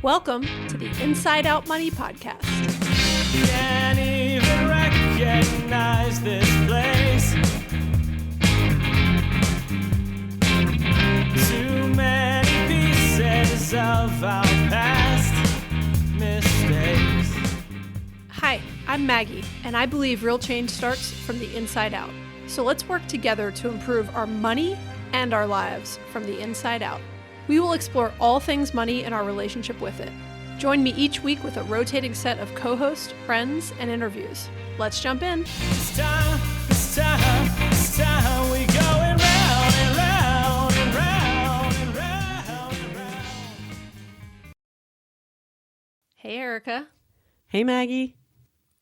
Welcome to the Inside Out Money Podcast. Can't even recognize this place. Too many pieces of our past mistakes. Hi, I'm Maggie, and I believe real change starts from the inside out. So let's work together to improve our money and our lives from the inside out. We will explore all things money and our relationship with it. Join me each week with a rotating set of co-hosts, friends, and interviews. Let's jump in. It's time, we going round and round and round and round and round. Hey, Erica. Hey, Maggie.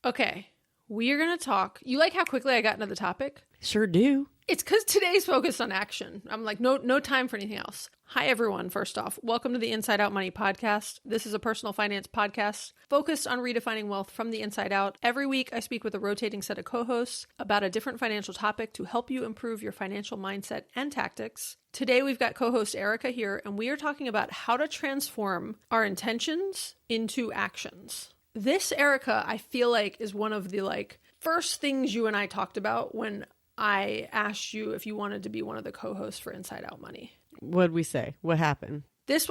Okay, we are going to talk. You like how quickly I got into the topic? Sure do. It's because today's focused on action. I'm like, no time for anything else. Hi, everyone. First off, welcome to the Inside Out Money Podcast. This is a personal finance podcast focused on redefining wealth from the inside out. Every week, I speak with a rotating set of co-hosts about a different financial topic to help you improve your financial mindset and tactics. Today, we've got co-host Erica here, and we are talking about how to transform our intentions into actions. This, Erica, I feel like is one of the first things you and I talked about when I asked you if you wanted to be one of the co-hosts for Inside Out Money. What'd we say? What happened?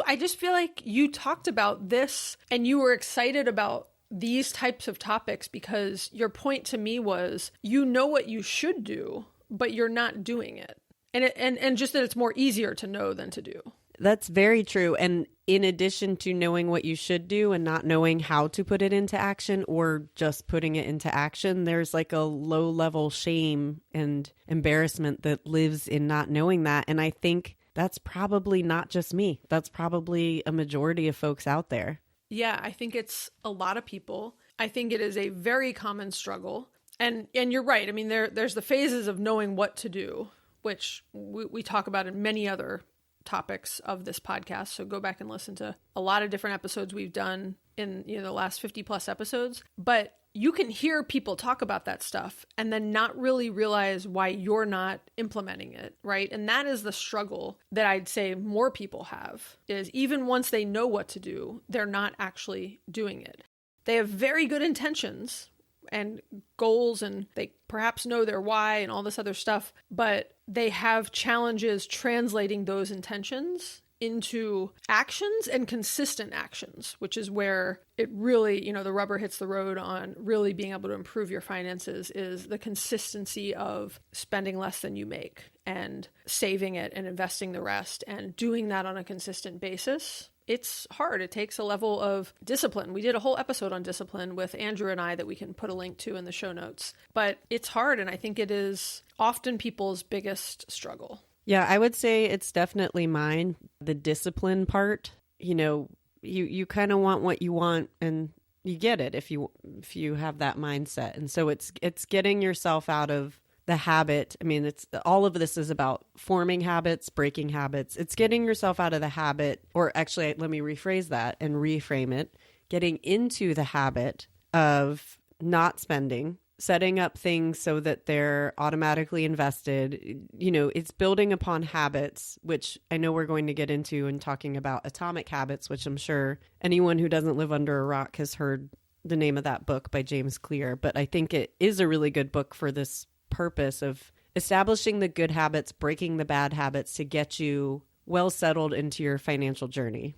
I just feel like you talked about this and you were excited about these types of topics because your point to me was, you know what you should do, but you're not doing it. And just that it's more easier to know than to do. That's very true. And in addition to knowing what you should do and not knowing how to put it into action or just putting it into action, there's like a low level shame and embarrassment that lives in not knowing that. And I think that's probably not just me. That's probably a majority of folks out there. Yeah, I think it's a lot of people. I think it is a very common struggle. And you're right. I mean, there's the phases of knowing what to do, which we talk about in many other topics of this podcast. So go back and listen to a lot of different episodes we've done in the last 50 plus episodes. But you can hear people talk about that stuff and then not really realize why you're not implementing it, right? And that is the struggle that I'd say more people have, is even once they know what to do, they're not actually doing it. They have very good intentions and goals, and they perhaps know their why and all this other stuff, but they have challenges translating those intentions into actions and consistent actions, which is where it really, the rubber hits the road on really being able to improve your finances, is the consistency of spending less than you make and saving it and investing the rest and doing that on a consistent basis. It's hard. It takes a level of discipline. We did a whole episode on discipline with Andrew and I that we can put a link to in the show notes. But it's hard, and I think it is often people's biggest struggle. Yeah, I would say it's definitely mine. The discipline part, you kind of want what you want and you get it if you have that mindset. And so it's getting yourself out of the habit. I mean, it's all of this is about forming habits, breaking habits. It's getting yourself out of the habit, or actually, let me rephrase that and reframe it. Getting into the habit of not spending, setting up things so that they're automatically invested. It's building upon habits, which I know we're going to get into and talking about atomic habits, which I'm sure anyone who doesn't live under a rock has heard the name of that book by James Clear. But I think it is a really good book for this purpose of establishing the good habits, breaking the bad habits to get you well settled into your financial journey.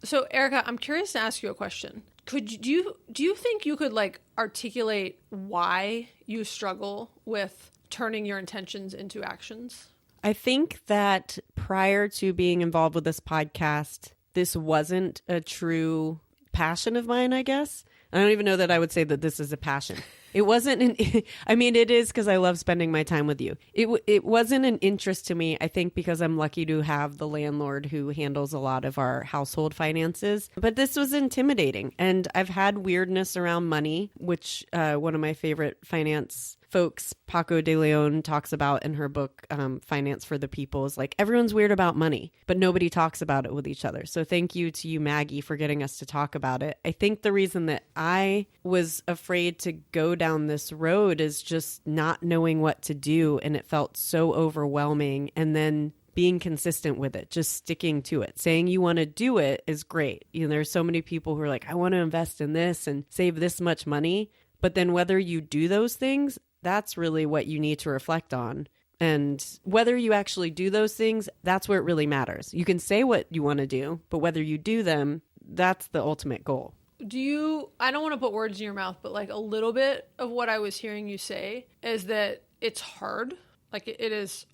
So, Erica, I'm curious to ask you a question. Do you think you could articulate why you struggle with turning your intentions into actions? I think that prior to being involved with this podcast, this wasn't a true passion of mine, I guess. I don't even know that I would say that this is a passion. It wasn't it is because I love spending my time with you. It wasn't an interest to me, I think, because I'm lucky to have the landlord who handles a lot of our household finances. But this was intimidating. And I've had weirdness around money, which one of my favorite finance folks, Paco de Leon, talks about in her book, Finance for the People, is everyone's weird about money, but nobody talks about it with each other. So thank you to you, Maggie, for getting us to talk about it. I think the reason that I was afraid to go down this road is just not knowing what to do. And it felt so overwhelming. And then being consistent with it, just sticking to it. Saying you want to do it is great. You know, there's so many people who are like, I want to invest in this and save this much money. But then whether you do those things, that's really what you need to reflect on. And whether you actually do those things, that's where it really matters. You can say what you want to do, but whether you do them, that's the ultimate goal. I don't want to put words in your mouth, but like a little bit of what I was hearing you say is that it's hard. Like it is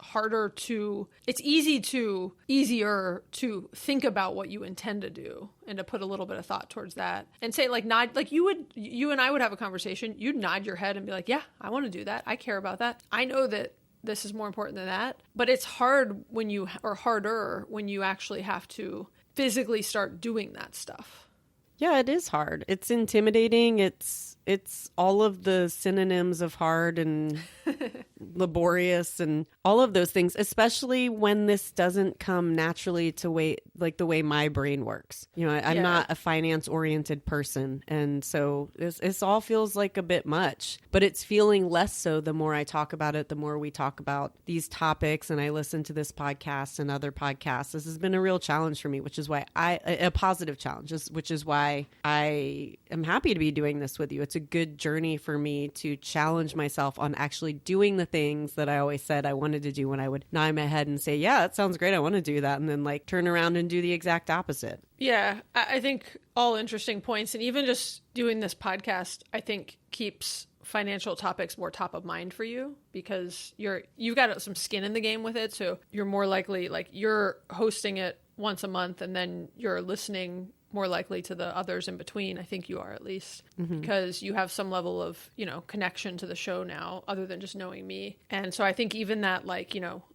it's easier to think about what you intend to do and to put a little bit of thought towards that and say like you and I would have a conversation. You'd nod your head and be like, yeah, I want to do that. I care about that. I know that this is more important than that, but it's harder when you actually have to physically start doing that stuff. Yeah, it is hard. It's intimidating. It's all of the synonyms of hard and laborious and all of those things, especially when this doesn't come naturally like the way my brain works. You know, I'm not a finance oriented person. And so this all feels like a bit much, but it's feeling less so the more I talk about it, the more we talk about these topics and I listen to this podcast and other podcasts. This has been a real challenge for me, which is why a positive challenge, which is why I am happy to be doing this with you. It's a good journey for me to challenge myself on actually doing the things that I always said I wanted to do when I would nod my head and say, yeah, that sounds great. I want to do that. And then like turn around and do the exact opposite. Yeah, I think all interesting points. And even just doing this podcast, I think keeps financial topics more top of mind for you because you've got some skin in the game with it. So you're more likely, like you're hosting it once a month and then you're listening more likely to the others in between. I think you are at least because you have some level of, connection to the show now other than just knowing me. And so I think even that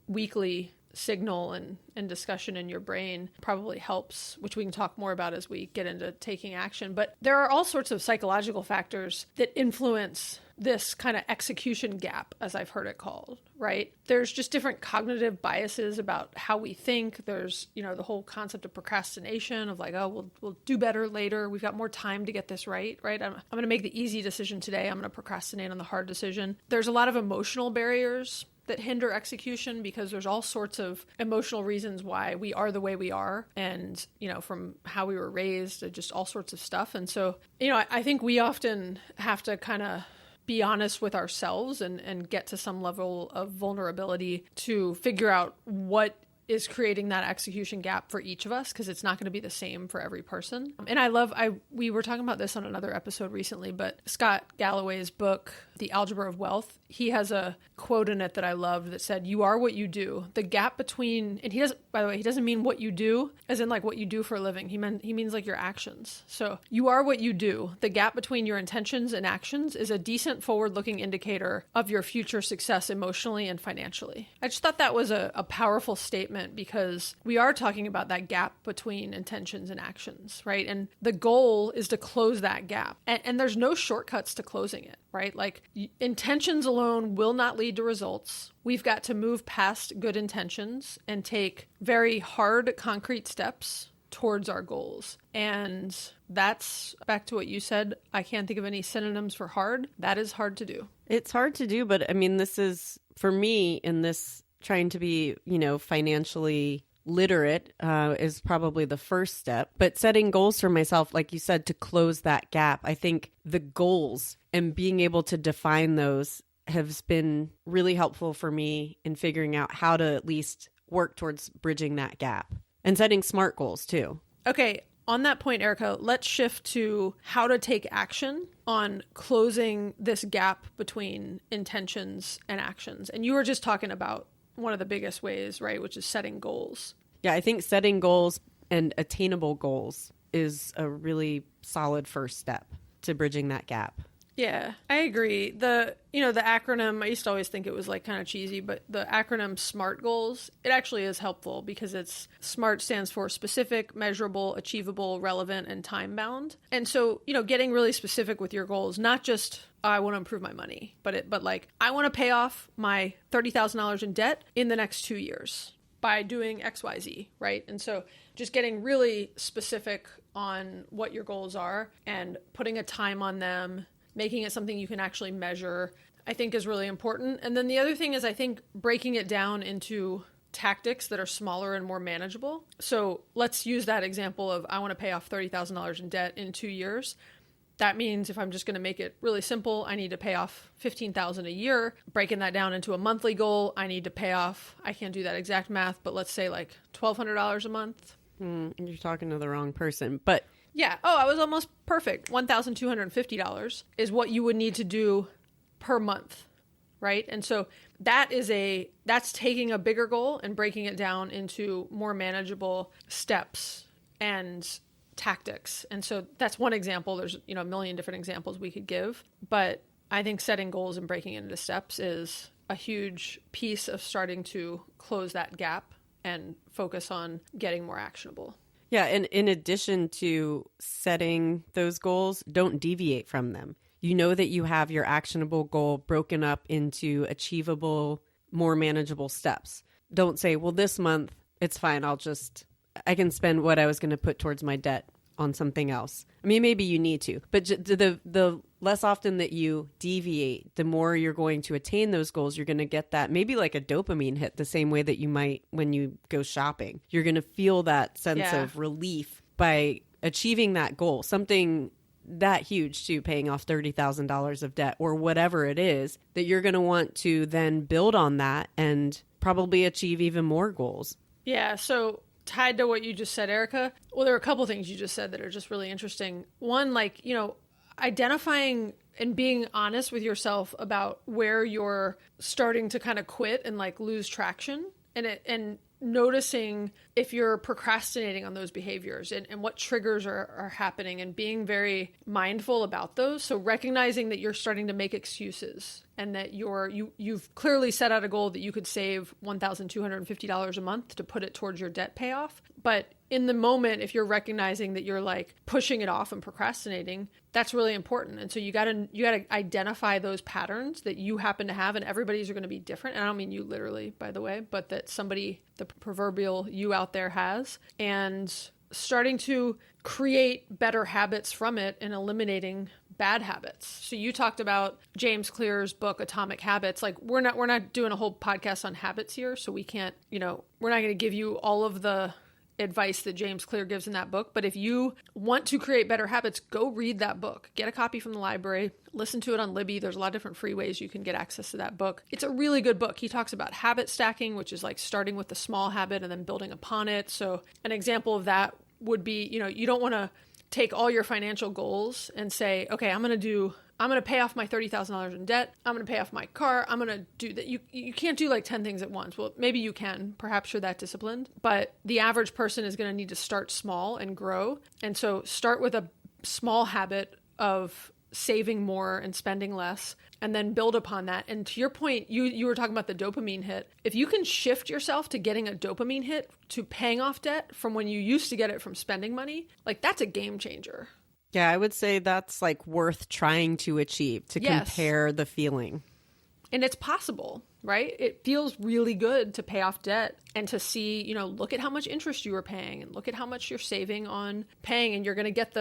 weekly signal and discussion in your brain probably helps, which we can talk more about as we get into taking action. But there are all sorts of psychological factors that influence this kind of execution gap, as I've heard it called, right? There's just different cognitive biases about how we think. There's, the whole concept of procrastination of like, oh, we'll do better later. We've got more time to get this right? I'm going to make the easy decision today. I'm going to procrastinate on the hard decision. There's a lot of emotional barriers that hinder execution because there's all sorts of emotional reasons why we are the way we are and, from how we were raised, just all sorts of stuff. And so, I think we often have to kind of be honest with ourselves and get to some level of vulnerability to figure out what is creating that execution gap for each of us, because it's not going to be the same for every person. And we were talking about this on another episode recently, but Scott Galloway's book, The Algebra of Wealth, he has a quote in it that I loved that said, "You are what you do. The gap between," and he doesn't mean what you do as in like what you do for a living. He means like your actions. So you are what you do. The gap between your intentions and actions is a decent forward-looking indicator of your future success emotionally and financially. I just thought that was a powerful statement because we are talking about that gap between intentions and actions, right? And the goal is to close that gap. And there's no shortcuts to closing it, right? Like intentions alone will not lead to results. We've got to move past good intentions and take very hard, concrete steps towards our goals. And that's back to what you said. I can't think of any synonyms for hard. That is hard to do. It's hard to do, but I mean, this is, for me, in this trying to be, financially literate is probably the first step. But setting goals for myself, like you said, to close that gap, I think the goals and being able to define those has been really helpful for me in figuring out how to at least work towards bridging that gap and setting SMART goals too. Okay. On that point, Erica, let's shift to how to take action on closing this gap between intentions and actions. And you were just talking about one of the biggest ways, right, which is setting goals. Yeah, I think setting goals and attainable goals is a really solid first step to bridging that gap. Yeah, I agree. The acronym, I used to always think it was like kind of cheesy, but the acronym SMART goals, it actually is helpful because SMART stands for specific, measurable, achievable, relevant, and time bound. And so, getting really specific with your goals, not just I want to improve my money, but like I want to pay off my $30,000 in debt in the next 2 years by doing XYZ, right? And so just getting really specific on what your goals are and putting a time on them, making it something you can actually measure, I think is really important. And then the other thing is, I think breaking it down into tactics that are smaller and more manageable. So let's use that example of I want to pay off $30,000 in debt in 2 years. That means if I'm just going to make it really simple, I need to pay off $15,000 a year. Breaking that down into a monthly goal, I need to pay off, I can't do that exact math, but let's say like $1,200 a month. You're talking to the wrong person. But yeah. Oh, I was almost perfect. $1,250 is what you would need to do per month, right? And so that's taking a bigger goal and breaking it down into more manageable steps and tactics. And so that's one example. There's, a million different examples we could give, but I think setting goals and breaking it into steps is a huge piece of starting to close that gap and focus on getting more actionable. yeah, and in addition to setting those goals, don't deviate from them. You know that you have your actionable goal broken up into achievable, more manageable steps. Don't say, well, this month it's fine. I can spend what I was going to put towards my debt on something else. I mean, maybe you need to, but the less often that you deviate, the more you're going to attain those goals. You're going to get that, maybe like a dopamine hit, the same way that you might when you go shopping. You're going to feel that sense of relief by achieving that goal, something that huge too, paying off $30,000 of debt or whatever it is, that you're going to want to then build on that and probably achieve even more goals. Yeah. So tied to what you just said, Erica, well, there are a couple things you just said that are just really interesting. One, identifying and being honest with yourself about where you're starting to kind of quit and lose traction, and noticing if you're procrastinating on those behaviors and what triggers are happening, and being very mindful about those. So recognizing that you're starting to make excuses and that you've clearly set out a goal that you could save $1,250 a month to put it towards your debt payoff. But in the moment, if you're recognizing that you're pushing it off and procrastinating, that's really important. And so you gotta identify those patterns that you happen to have, and everybody's are going to be different. And I don't mean you literally, by the way, but that somebody, the proverbial you out there, has, and starting to create better habits from it and eliminating bad habits. So you talked about James Clear's book, Atomic Habits. We're not doing a whole podcast on habits here, so we can't, we're not going to give you all of the advice that James Clear gives in that book. But if you want to create better habits, go read that book. Get a copy from the library. Listen to it on Libby. There's a lot of different free ways you can get access to that book. It's a really good book. He talks about habit stacking, which is starting with the small habit and then building upon it. So an example of that would be, you don't want to take all your financial goals and say, okay, I'm going to pay off my $30,000 in debt. I'm going to pay off my car. I'm going to do that. You can't do 10 things at once. Well, maybe you can. Perhaps you're that disciplined. But the average person is going to need to start small and grow. And so start with a small habit of saving more and spending less, and then build upon that. And to your point, you were talking about the dopamine hit. If you can shift yourself to getting a dopamine hit to paying off debt from when you used to get it from spending money, that's a game changer. Yeah, I would say that's worth trying to achieve, to compare the feeling. And it's possible, right? It feels really good to pay off debt and to see, look at how much interest you were paying and look at how much you're saving on paying. And you're going to get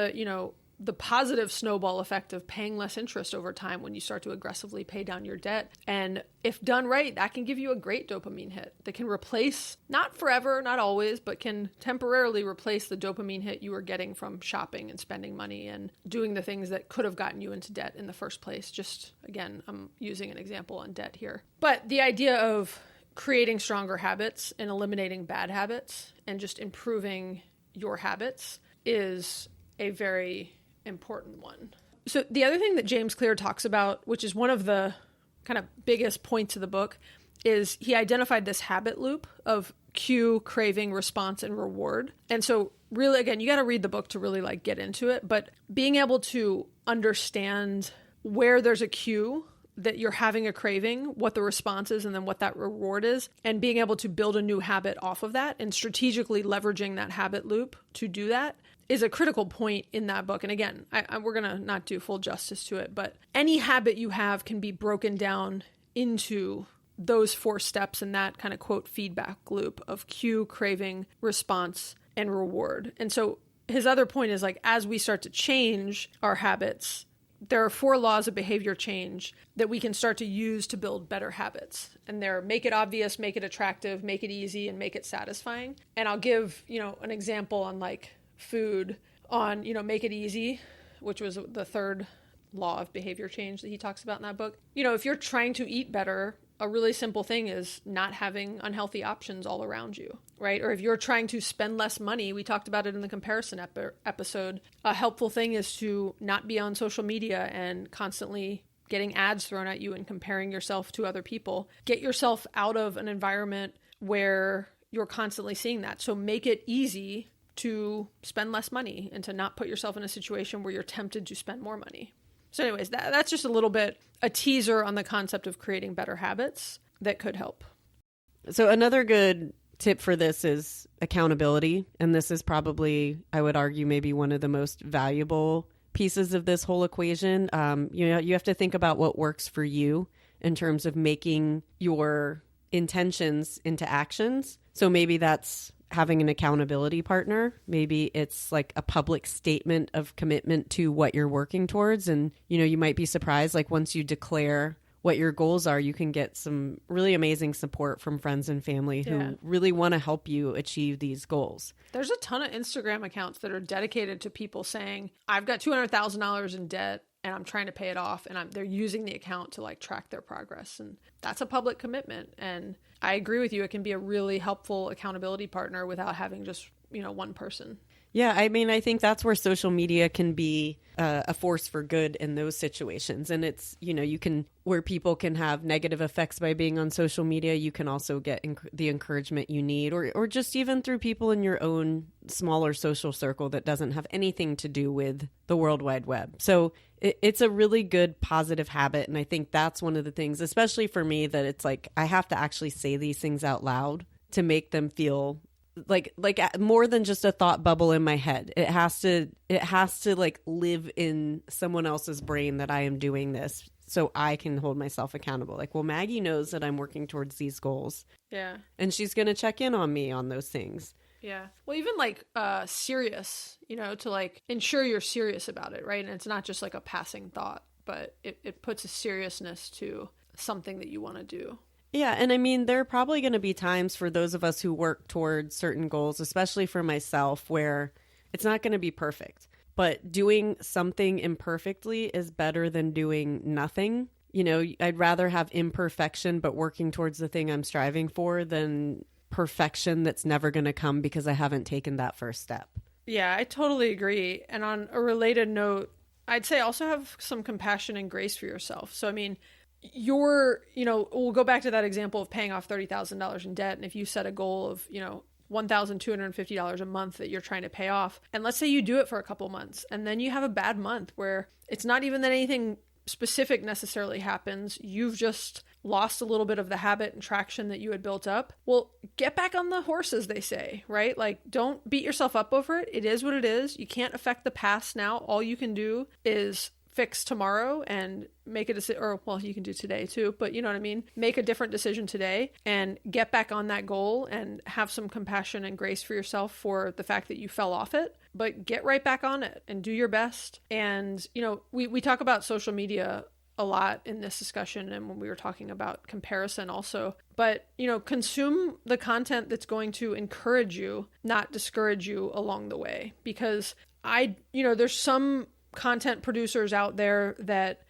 the positive snowball effect of paying less interest over time when you start to aggressively pay down your debt. And if done right, that can give you a great dopamine hit that can replace, not forever, not always, but can temporarily replace the dopamine hit you were getting from shopping and spending money and doing the things that could have gotten you into debt in the first place. Just, again, I'm using an example on debt here. But the idea of creating stronger habits and eliminating bad habits and just improving your habits is a very important one. So the other thing that James Clear talks about, which is one of the kind of biggest points of the book, is he identified this habit loop of cue, craving, response, and reward. And so really, again, you got to read the book to really get into it, but being able to understand where there's a cue that you're having a craving, what the response is, and then what that reward is, and being able to build a new habit off of that and strategically leveraging that habit loop to do that is a critical point in that book. And again, we're going to not do full justice to it, but any habit you have can be broken down into those 4 steps in that kind of quote feedback loop of cue, craving, response, and reward. And so his other point is as we start to change our habits, there are 4 laws of behavior change that we can start to use to build better habits. And they're make it obvious, make it attractive, make it easy, and make it satisfying. And I'll give, an example on like food on, make it easy, which was the 3rd law of behavior change that he talks about in that book. If you're trying to eat better, a really simple thing is not having unhealthy options all around you, right? Or if you're trying to spend less money, we talked about it in the comparison episode, a helpful thing is to not be on social media and constantly getting ads thrown at you and comparing yourself to other people. Get yourself out of an environment where you're constantly seeing that. So make it easy to spend less money and to not put yourself in a situation where you're tempted to spend more money. So anyways, that's just a little bit a teaser on the concept of creating better habits that could help. So another good tip for this is accountability. And this is probably, I would argue, maybe one of the most valuable pieces of this whole equation. You have to think about what works for you in terms of making your intentions into actions. So maybe that's having an accountability partner. Maybe it's like a public statement of commitment to what you're working towards. And, you might be surprised, like once you declare what your goals are, you can get some really amazing support from friends and family who really want to help you achieve these goals. There's a ton of Instagram accounts that are dedicated to people saying, I've got $200,000 in debt and I'm trying to pay it off. And they're using the account to like track their progress. And that's a public commitment. And I agree with you. It can be a really helpful accountability partner without having just, one person. Yeah, I mean, I think that's where social media can be a force for good in those situations. And it's, where people can have negative effects by being on social media, you can also get the encouragement you need, or just even through people in your own smaller social circle that doesn't have anything to do with the World Wide Web. So it's a really good positive habit. And I think that's one of the things, especially for me, that it's like I have to actually say these things out loud to make them feel like more than just a thought bubble in my head. It has to like live in someone else's brain that I am doing this so I can hold myself accountable. Like, well, Maggie knows that I'm working towards these goals. Yeah. And she's going to check in on me on those things. Yeah. Well, even like serious, to like ensure you're serious about it, right? And it's not just like a passing thought, but it puts a seriousness to something that you want to do. Yeah. And I mean, there are probably going to be times for those of us who work towards certain goals, especially for myself, where it's not going to be perfect. But doing something imperfectly is better than doing nothing. I'd rather have imperfection, but working towards the thing I'm striving for than perfection that's never going to come because I haven't taken that first step. Yeah, I totally agree. And on a related note, I'd say also have some compassion and grace for yourself. So, I mean, we'll go back to that example of paying off $30,000 in debt. And if you set a goal of, $1,250 a month that you're trying to pay off, and let's say you do it for a couple months and then you have a bad month where it's not even that anything specific necessarily happens, you've just lost a little bit of the habit and traction that you had built up. Well, get back on the horse, as they say, right? Like, don't beat yourself up over it. It is what it is. You can't affect the past now. All you can do is fix tomorrow and make a decision, or well, you can do today too, but you know what I mean? Make a different decision today and get back on that goal and have some compassion and grace for yourself for the fact that you fell off it, but get right back on it and do your best. And, we talk about social media a lot in this discussion and when we were talking about comparison also, but, consume the content that's going to encourage you, not discourage you along the way, because there's some content producers out there that,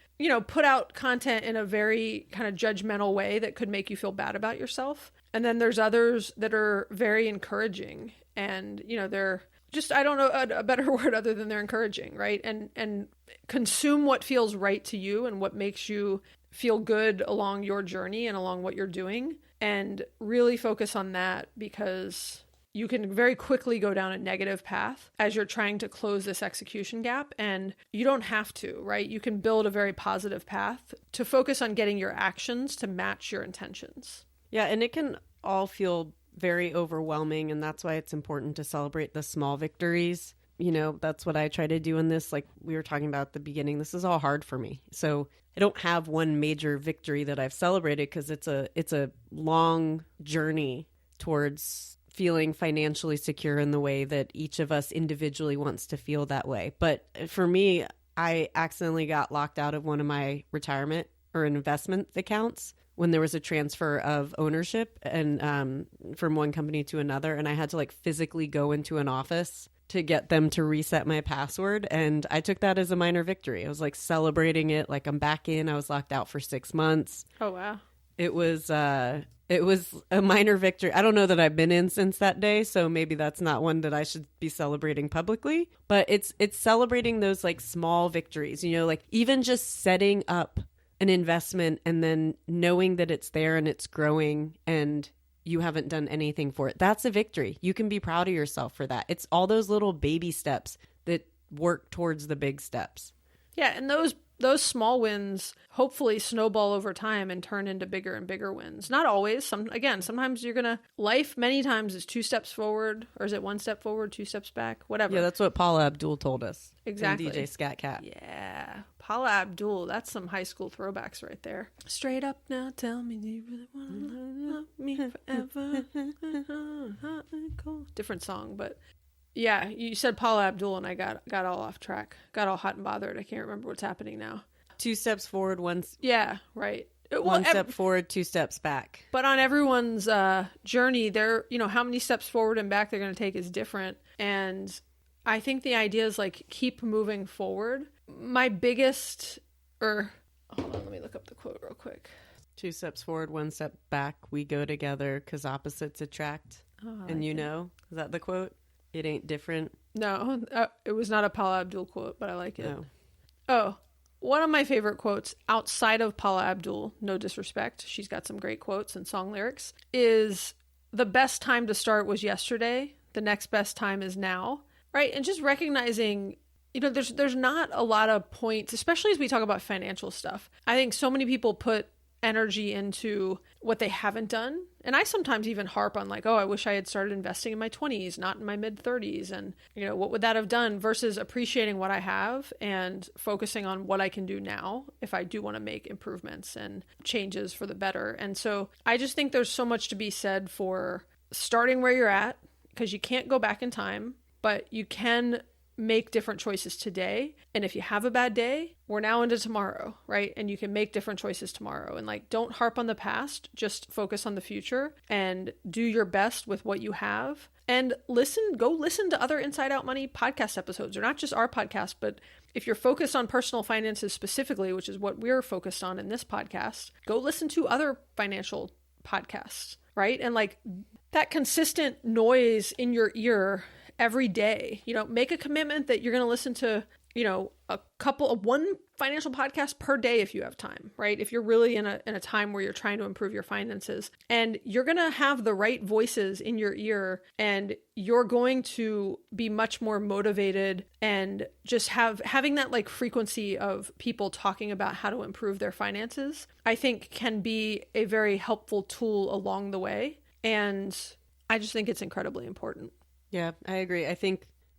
put out content in a very kind of judgmental way that could make you feel bad about yourself. And then there's others that are very encouraging and, they're just, I don't know a better word other than they're encouraging, right? And consume what feels right to you and what makes you feel good along your journey and along what you're doing, and really focus on that, because you can very quickly go down a negative path as you're trying to close this execution gap. And you don't have to, right? You can build a very positive path to focus on getting your actions to match your intentions. Yeah. And it can all feel very overwhelming. And that's why it's important to celebrate the small victories. That's what I try to do in this. Like we were talking about at the beginning, this is all hard for me. So I don't have one major victory that I've celebrated, because it's a long journey towards feeling financially secure in the way that each of us individually wants to feel that way. But for me, I accidentally got locked out of one of my retirement or investment accounts when there was a transfer of ownership and from one company to another. And I had to like physically go into an office to get them to reset my password. And I took that as a minor victory. I was like celebrating it. Like, I'm back in. I was locked out for 6 months. Oh, wow. It was a minor victory. I don't know that I've been in since that day, so maybe that's not one that I should be celebrating publicly. But it's celebrating those like small victories, you know, like even just setting up an investment and then knowing that it's there and it's growing and you haven't done anything for it. That's a victory. You can be proud of yourself for that. It's all those little baby steps that work towards the big steps. Yeah, and those small wins hopefully snowball over time and turn into bigger and bigger wins. Not always. Sometimes life many times is 2 steps forward, or is it 1 step forward, 2 steps back, whatever. Yeah, that's what Paula Abdul told us. Exactly. In DJ Scat Cat. Yeah. Paula Abdul, that's some high school throwbacks right there. Straight up now, tell me, do you really want to love me forever? Different song, but yeah, you said Paula Abdul and I got all off track. Got all hot and bothered. I can't remember what's happening now. 2 steps forward, Yeah, right. One step forward, 2 steps back. But on everyone's journey, how many steps forward and back they're going to take is different. And I think the idea is like keep moving forward. My biggest, hold on, let me look up the quote real quick. 2 steps forward, 1 step back. We go together because opposites attract. And you know, is that the quote? It ain't different. No, it was not a Paula Abdul quote, but I like it. No. Oh, one of my favorite quotes outside of Paula Abdul, no disrespect, she's got some great quotes and song lyrics, is the best time to start was yesterday. The next best time is now. Right? And just recognizing, there's not a lot of points, especially as we talk about financial stuff. I think so many people put energy into what they haven't done. And I sometimes even harp on like, oh, I wish I had started investing in my 20s, not in my mid 30s. And, what would that have done versus appreciating what I have and focusing on what I can do now if I do want to make improvements and changes for the better. And so I just think there's so much to be said for starting where you're at, because you can't go back in time, but you can make different choices today. And if you have a bad day, we're now into tomorrow, right? And you can make different choices tomorrow. And like, don't harp on the past, just focus on the future and do your best with what you have. And go listen to other Inside Out Money podcast episodes, or not just our podcast, but if you're focused on personal finances specifically, which is what we're focused on in this podcast, go listen to other financial podcasts, right? And like that consistent noise in your ear every day, make a commitment that you're going to listen to, one financial podcast per day if you have time, right? If you're really in a time where you're trying to improve your finances, and you're going to have the right voices in your ear, and you're going to be much more motivated, and just having that like frequency of people talking about how to improve their finances, I think can be a very helpful tool along the way. And I just think it's incredibly important. Yeah, I agree.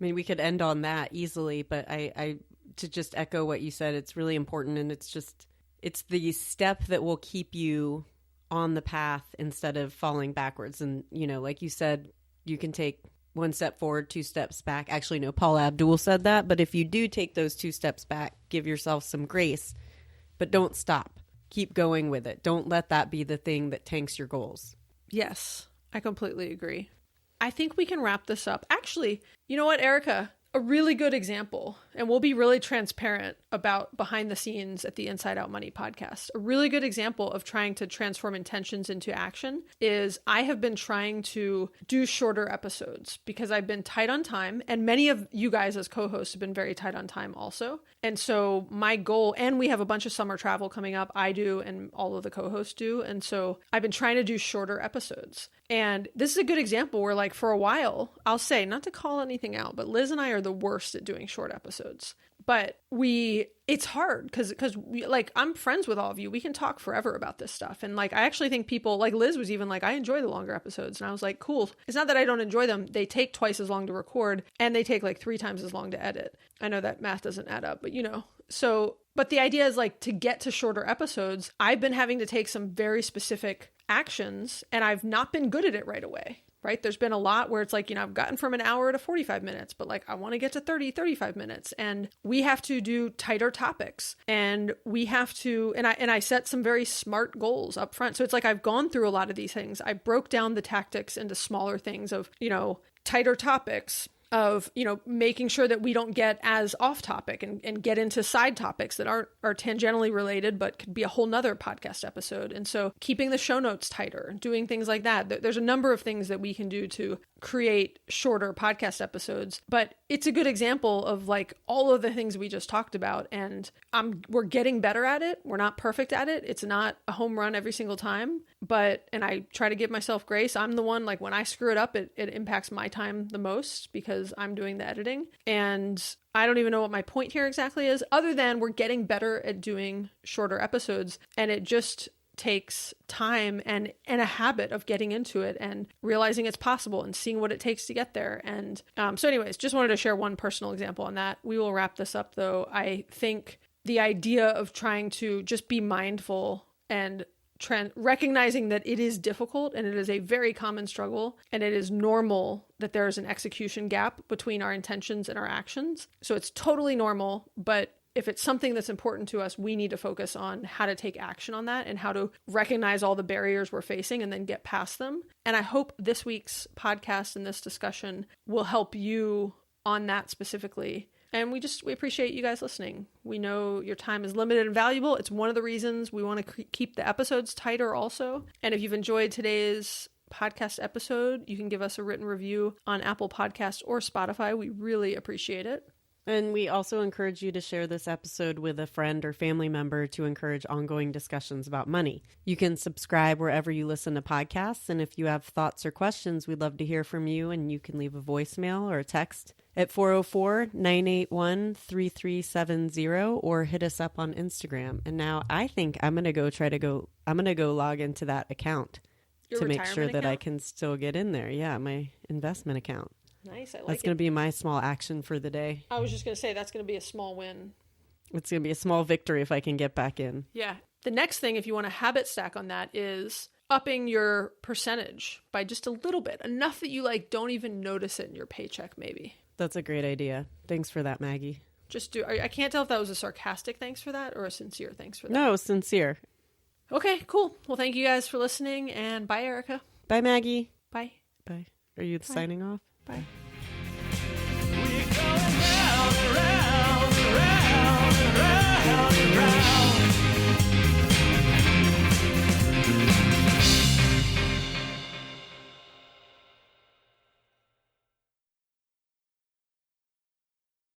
We could end on that easily, but I to just echo what you said, it's really important. And it's the step that will keep you on the path instead of falling backwards. And, like you said, you can take 1 step forward, 2 steps back. Actually, no, Paula Abdul said that. But if you do take those 2 steps back, give yourself some grace, but don't stop. Keep going with it. Don't let that be the thing that tanks your goals. Yes, I completely agree. I think we can wrap this up. Actually, you know what, Erica? A really good example, and we'll be really transparent about behind the scenes at the Inside Out Money podcast. A really good example of trying to transform intentions into action is I have been trying to do shorter episodes because I've been tight on time, and many of you guys as co-hosts have been very tight on time also. And so my goal, and we have a bunch of summer travel coming up, I do, and all of the co-hosts do. And so I've been trying to do shorter episodes. And this is a good example where like for a while, I'll say, not to call anything out, but Liz and I are the worst at doing short episodes. But it's hard because I'm friends with all of you. We can talk forever about this stuff. And like, I actually think people like Liz was even like, I enjoy the longer episodes. And I was like, cool. It's not that I don't enjoy them. They take twice as long to record and they take like 3 times as long to edit. I know that math doesn't add up, but but the idea is like to get to shorter episodes, I've been having to take some very specific actions and I've not been good at it right away. right? There's been a lot where it's like, I've gotten from an hour to 45 minutes, but like I want to get to 30, 35 minutes. And we have to do tighter topics, and we have to, and I set some very smart goals up front. So it's like I've gone through a lot of these things. I broke down the tactics into smaller things of, tighter topics, of, making sure that we don't get as off topic and get into side topics that are tangentially related, but could be a whole nother podcast episode. And so keeping the show notes tighter, doing things like that. There's a number of things that we can do to create shorter podcast episodes, but it's a good example of like all of the things we just talked about. And we're getting better at it. We're not perfect at it. It's not a home run every single time, and I try to give myself grace. I'm the one, like when I screw it up, it impacts my time the most because I'm doing the editing. And I don't even know what my point here exactly is, other than we're getting better at doing shorter episodes. And it just takes time and a habit of getting into it and realizing it's possible and seeing what it takes to get there. And so anyways, just wanted to share one personal example on that. We will wrap this up though. I think the idea of trying to just be mindful and recognizing that it is difficult and it is a very common struggle, and it is normal that there is an execution gap between our intentions and our actions. So it's totally normal, but if it's something that's important to us, we need to focus on how to take action on that and how to recognize all the barriers we're facing and then get past them. And I hope this week's podcast and this discussion will help you on that specifically. And we appreciate you guys listening. We know your time is limited and valuable. It's one of the reasons we want to keep the episodes tighter also. And if you've enjoyed today's podcast episode, you can give us a written review on Apple Podcasts or Spotify. We really appreciate it. And we also encourage you to share this episode with a friend or family member to encourage ongoing discussions about money. You can subscribe wherever you listen to podcasts. And if you have thoughts or questions, we'd love to hear from you. And you can leave a voicemail or a text at 404-981-3370 or hit us up on Instagram. And now I think I'm going to go log into that account Your to make sure retirement that I account? can still get in there. Yeah, my investment account. Nice. I like That's it. going to be my small action for the day. I was just going to say that's going to be a small win. It's going to be a small victory if I can get back in. Yeah. The next thing, if you want to habit stack on that, is upping your percentage by just a little bit, enough that you like don't even notice it in your paycheck maybe. That's a great idea. Thanks for that, Maggie. I can't tell if that was a sarcastic thanks for that or a sincere thanks for that. No, sincere. Okay, cool. Well, thank you guys for listening, and bye, Erica. Bye, Maggie. Bye. Bye. Are you signing off? Bye. We're going round and round.